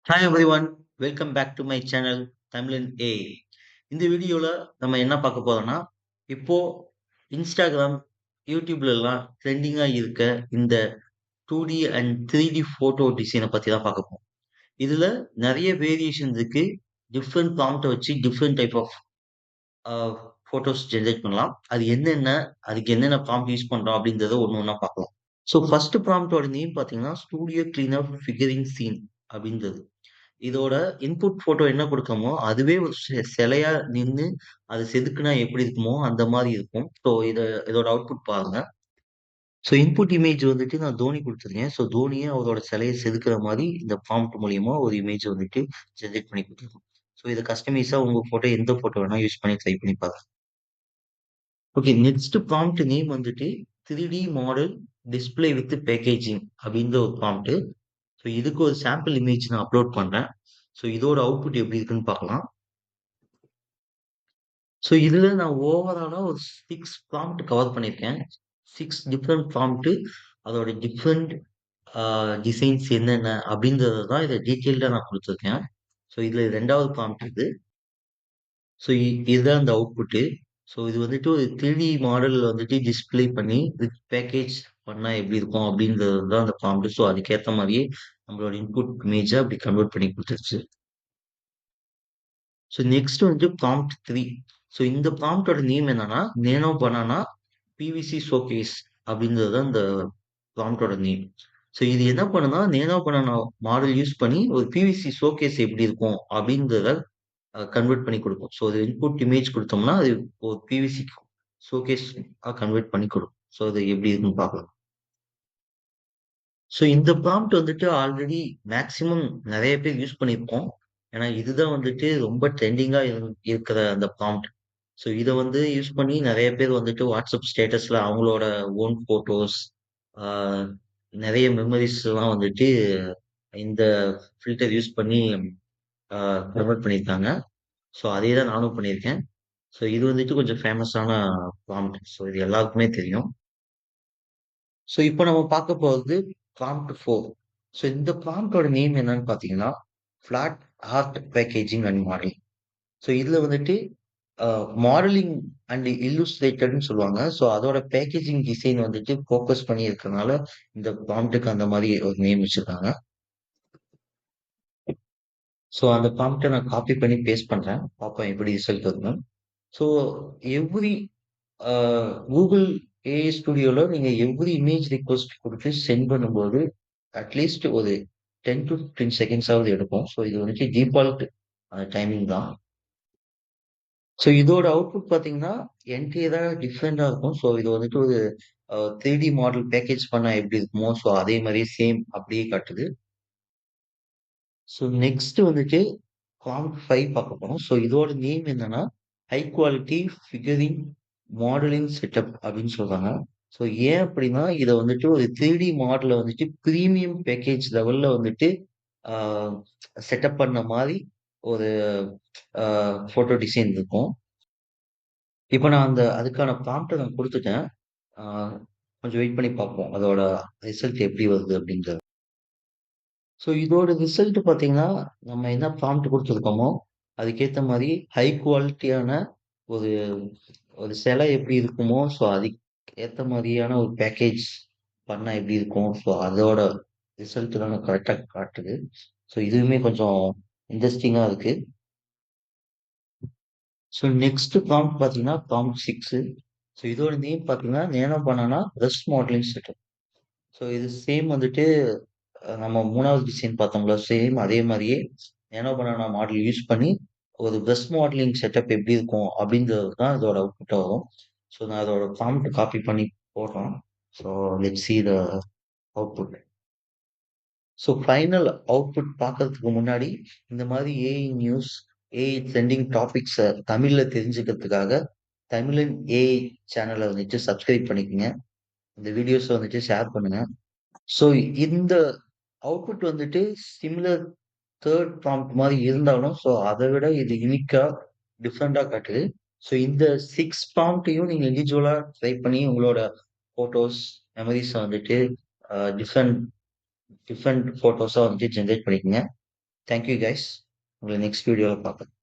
Hi everyone, welcome back to my channel Tamilan AI. இந்த வீடியோல நம்ம என்ன பார்க்க போறோம்னா, இப்போ இன்ஸ்டாகிராம், யூடியூப்லலாம் ட்ரெண்டிங்கா இருக்க இந்த 2D அண்ட் 3D ஃபோட்டோ டிசைன பத்தி தான் பார்க்க போறோம். இதுல நெறைய வேரியேஷன் இருக்கு. டிஃபரெண்ட் ப்ராம்ப்ட்ட வச்சு different type of a photos generate பண்ணலாம். அது என்னென்ன, அதுக்கு என்னென்ன ப்ராம்ப்ட் யூஸ் பண்றோம் அப்படின்றத ஒண்ணு ஒண்ணா பார்க்கலாம். ஸோ ஃபர்ஸ்ட் ப்ராம்ப்ட்டோட நேம் பார்த்தீங்கன்னா, ஸ்டூடியோ கிளீனப் ஃபிகரிங் சீன் அப்படின்றது. இதோட இன்புட் ஃபோட்டோ என்ன குடுக்கமோ, அதுவே ஒரு சிலையா நின்னு, அது செதுக்குனா எப்படி இருக்குமோ, அந்த மாரி இருக்கும். ஸோ இதோட அவுட்புட் பாருங்க. ஸோ இன்புட் இமேஜ் வந்துட்டு நான் தோனி குடுத்துருக்கேன். ஸோ தோனியே அவரோட சிலைய செதுக்குற மாரி இந்த ப்ராம்ப்ட் மூலியமா ஒரு இமேஜ் வந்துட்டு ஜெனரேட் பண்ணி குடுத்துருக்கோம். ஸோ இத கஸ்டமைஸா உங்க ஃபோட்டோ எந்த ஃபோட்டோ வேணா யூஸ் பண்ணி ட்ரை பண்ணி பாருங்க. ஓகே, நெக்ஸ்ட் ப்ராம்ப்ட் நேம் வந்துட்டு 3D model display with packaging அப்படின்ற ஒரு ப்ராம்ப்ட். ஸோ இதுக்கு ஒரு சாம்பிள் இமேஜ் நான் அப்லோட் பண்றேன். ஸோ இதோட அவுட்புட் எப்படி இருக்குன்னு பார்க்கலாம். ஸோ இதுல நான் ஓவராலா ஒரு 6 ப்ராம்ப்ட் கவர் பண்ணியிருக்கேன். 6 டிஃபரெண்ட் ப்ராம்ப்ட், அதோட டிஃபரெண்ட் டிசைன்ஸ் என்னென்ன அப்படின்றத தான் இத டீட்டெயில்டா நான் குடுத்துருக்கேன். ஸோ இதுல 2வது ப்ராம்ப்ட் இது. ஸோ இதுதான் அந்த அவுட்புட்டு. ஸோ இது வந்துட்டு ஒரு 3D மாடல் வந்துட்டு டிஸ்ப்ளே பண்ணி வித் பேக்கேஜ் பண்ணா எப்படி இருக்கும் அப்படின்றது தான் அந்த ப்ராம்ப்ட். ஸோ அதுக்கேத்த மாரியே நம்மளோட இன்புட் இமேஜ அப்படி கன்வெர்ட் பண்ணி குடுத்துருச்சு. ஸோ நெக்ஸ்ட் வந்து ப்ராம்ப்ட் 3. ஸோ இந்த ப்ராம்ப்ட்டோட நேம் என்னன்னா, நேனோ பனானா பிவிசி ஷோகேஸ் அப்படின்றது தான் இந்த ப்ராம்ப்ட்டோட நேம். ஸோ இது என்ன பண்ணும்னா, நேனோ பனானா மாடல் யூஸ் பண்ணி ஒரு பிவிசி ஷோகேஸ் எப்படி இருக்கும் அப்படின்றத கன்வெர்ட் பண்ணி குடுக்கும். ஸோ அது இன்புட் இமேஜ் குடுத்தோம்னா, அது ஒரு பிவிசி ஷோகேஸ் கன்வெர்ட் பண்ணி குடுக்கும். ஸோ அது எப்படி இருக்குன்னு பார்க்கலாம். ஸோ இந்த ப்ராம்ப்ட் வந்துட்டு ஆல்ரெடி மேக்ஸிமம் நெறைய பேர் யூஸ் பண்ணியிருப்போம். ஏன்னா இதுதான் வந்துட்டு ரொம்ப ட்ரெண்டிங்கா இருக்கிற அந்த ப்ராம்ப்ட். ஸோ இத வந்து யூஸ் பண்ணி நெறைய பேர் வந்துட்டு வாட்ஸ்அப் ஸ்டேட்டஸ்ல அவங்களோட ஓன் ஃபோட்டோஸ், ஆ நெறைய மெமரீஸ்லாம் வந்துட்டு இந்த ஃபில்டர் யூஸ் பண்ணி ஆ கன்வெர்ட் பண்ணியிருக்காங்க. ஸோ அதே தான் நானும் பண்ணியிருக்கேன். ஸோ இது வந்துட்டு கொஞ்சம் ஃபேமஸான ப்ராம்ப்ட். ஸோ இது எல்லாருக்குமே தெரியும். ஸோ இப்போ நம்ம பார்க்க போறது ப்ராம்ப்ட் 4. ஸோ இந்த ப்ராம்ப்ட்டோட நேம் என்னன்னு பார்த்தீங்கன்னா, flat art packaging and modelling. So இதுல வந்துட்டு மாடலிங் அண்ட் இல்லுஸ்ட்ரேட்டட்ன்னு சொல்லுவாங்க. ஸோ அதோட பேக்கேஜிங் டிசைன் வந்துட்டு ஃபோக்கஸ் பண்ணி இருக்கறனால, இந்த ப்ராம்ப்ட்டுக்கு அந்த மாரி ஒரு நேம் வச்சிருக்காங்க. ஸோ அந்த ப்ராம்ப்ட்ட நான் காப்பி பண்ணி பேஸ்ட் பண்றேன். பார்ப்போம் எப்படி ரிசல்ட் வருதுன்னு. ஸோ எவ்ரி அ Google ஏஐ ஸ்டுடியோல நீங்க எவ்ரி இமேஜ் ரிக்வெஸ்ட் குடுத்து சென்ட் பண்ணும்போது, அட்லீஸ்ட் ஒரு 10 டூ 15 செகண்ட்ஸாவது எடுக்கும். ஸோ இது வந்துட்டு டிஃபால்ட் டைமிங் தான். ஸோ இதோட அவுட்புட் பார்த்தீங்கன்னா, என்டியரா டிஃபரெண்ட்டா இருக்கும். ஸோ இது வந்துட்டு ஒரு 3டி மாடல் பேக்கேஜ் பண்ணா எப்படி இருக்குமோ, ஸோ அதே மாரியே சேம் அப்படியே காட்டுது. ஸோ நெக்ஸ்ட் வந்துட்டு ப்ராம்ப்ட் 5 பார்க்க போறோம். ஸோ இதோட நேம் என்னன்னா, high quality figuring modelling setup அப்படின்னு சொல்றாங்க. ஸோ ஏன் அப்படின்னா, இத வந்துட்டு ஒரு 3டி மாடல வந்துட்டு பிரீமியம் பேக்கேஜ் லெவல்ல வந்துட்டு ஆ செட்டப் பண்ண மாரி ஒரு ஆ ஃபோட்டோ டிசைன் இருக்கும். இப்ப நான் அதுக்கான ப்ராம்ப்ட்ட நான் குடுத்துட்டேன். ஆ கொஞ்சம் வெயிட் பண்ணி பார்ப்போம். அதோட ரிசல்ட் எப்படி வருது அப்படின்றது. ஸோ இதோட ரிசல்ட் பார்த்தீங்கன்னா, நம்ம என்ன ப்ராம்ப்ட் குடுத்துருக்கோமோ, அதுக்கேத்த மாரி ஹை குவாலிட்டியான ஒரு ஒரு சிலை எப்படி இருக்குமோ, ஸோ அதுக்கு ஏத்த மாரியான ஒரு பேக்கேஜ் பண்ணா எப்படி இருக்கும்? ஸோ அதோட ரிசல்ட் தான் கரெக்ட்டா காட்டுது. ஸோ இதுவுமே கொஞ்சம் இன்ட்ரஸ்டிங்கா இருக்கு. ஸோ நெக்ஸ்ட் ப்ராம்ப்ட் பார்த்தீங்கன்னா, ப்ராம்ப்ட் 6. ஸோ இதோட நேம் பார்த்தீங்கன்னா, nano banana rest modelling setup. So இது சேம் வந்துட்டு நம்ம 3வது டிசைன் பார்த்தோம்ல, சேம் அதே மாரியே நேனோ பனானா மாடல் யூஸ் பண்ணி ஒரு வெஸ்ட் மாடலிங் செட்டப் எப்படி இருக்கும் அப்படின்றது தான் இதோட அவுட்புட்டா வரும். ஸோ நான் அதோட ப்ராம்ப்ட் காப்பி பண்ணி போடுறேன். So let's see the output. So final output பார்க்கறதுக்கு முன்னாடி இந்த மாரி ஏஐ நியூஸ், ஏஐ ட்ரெண்டிங் டாபிக்ஸ தமிழ்ல தெரிஞ்சுக்கிறதுக்காக தமிழன் ஏஐ சேனல வந்துட்டு சப்ஸ்கிரைப் பண்ணிக்கங்க. இந்த வீடியோஸ வந்துட்டு ஷேர் பண்ணுங்க. ஸோ இந்த அவுட்புட் வந்துட்டு சிமிலர் 3 ப்ராம்ப்ட் மாரி இருந்தாலும், ஸோ அத விட இது யுனிக்கா, டிஃபரெண்ட்டா காட்டுது. ஸோ இந்த 6 ப்ராம்ப்ட்டையும் நீங்க இண்டிவிஜுவலா ட்ரை பண்ணி உங்களோட ஃபோட்டோஸ், மெமரீஸ வந்துட்டு டிஃபரெண்ட் டிஃபரெண்ட் ஃபோட்டோஸா வந்துட்டு ஜெனரேட் பண்ணிக்கங்க. Thank you guys. உங்கள நெக்ஸ்ட் வீடியோல பார்க்குறேன்.